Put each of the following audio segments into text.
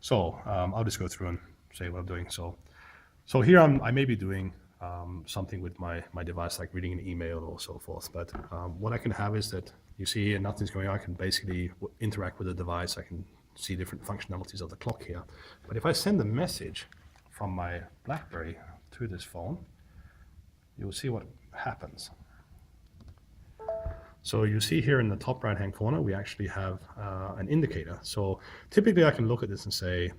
So I'll just go through and say what I'm doing. So here I may be doing something with my device, like reading an email or so forth. But what I can have is that you see here, nothing's going on. I can basically interact with the device. I can see different functionalities of the clock here. But if I send a message from my BlackBerry to this phone, you'll see what happens. So you see here in the top right-hand corner, we actually have an indicator. So typically I can look at this and say,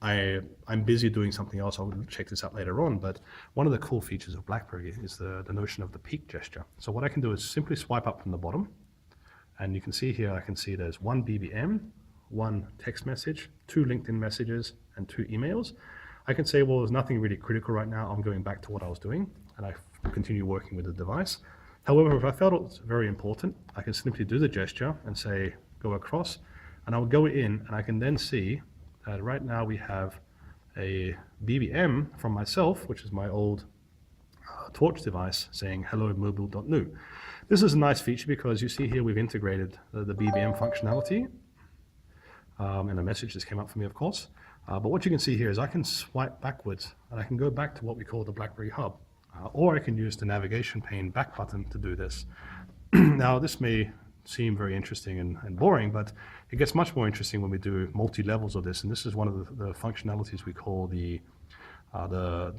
I'm busy doing something else. I'll check this out later on. But one of the cool features of BlackBerry is the notion of the peek gesture. So what I can do is simply swipe up from the bottom. And you can see here, I can see there's one BBM, one text message, 2 LinkedIn messages, and 2 emails. I can say, well, there's nothing really critical right now. I'm going back to what I was doing, and I continue working with the device. However, if I felt it was very important, I can simply do the gesture and say, go across, and I'll go in, and I can then see that right now we have a BBM from myself, which is my old torch device, saying hello mobil.nu. This is a nice feature because you see here we've integrated the BBM functionality, and a message just came up for me, of course. But what you can see here is I can swipe backwards, and I can go back to what we call the BlackBerry Hub. Or I can use the navigation pane back button to do this. Now, this may seem very interesting and boring, but it gets much more interesting when we do multi-levels of this. And this is one of the functionalities we call the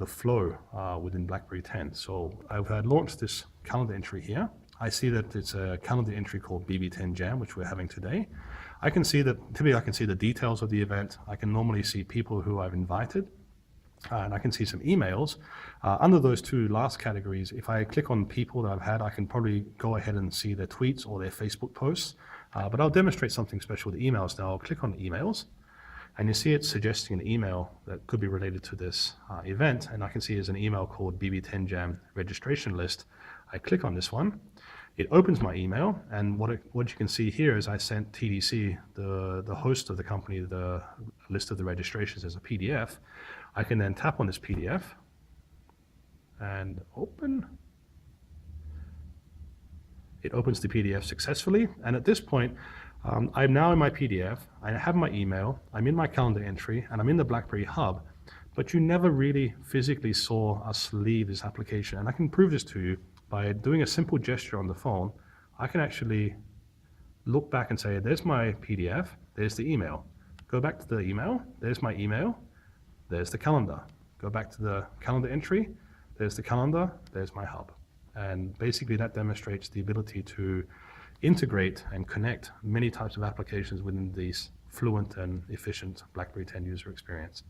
flow within BlackBerry 10. So I've launched this calendar entry here. I see that it's a calendar entry called BB10 Jam, which we're having today. I can see that, typically I can see the details of the event. I can normally see people who I've invited. And I can see some emails. Under those 2 last categories, if I click on people that I've had, I can probably go ahead and see their tweets or their Facebook posts. But I'll demonstrate something special with emails now. I'll click on emails, and you see it's suggesting an email that could be related to this event. And I can see there's an email called BB10 Jam registration list. I click on this one. It opens my email, and what you can see here is I sent TDC, the host of the company, the list of the registrations as a PDF. I can then tap on this PDF and open. It opens the PDF successfully, and at this point, I'm now in my PDF, I have my email, I'm in my calendar entry, and I'm in the BlackBerry Hub, but you never really physically saw us leave this application. And I can prove this to you by doing a simple gesture on the phone. I can actually look back and say, there's my PDF, there's the email. Go back to the email, there's my email, there's the calendar. Go back to the calendar entry, there's the calendar, there's my hub. And basically that demonstrates the ability to integrate and connect many types of applications within this fluent and efficient BlackBerry 10 user experience.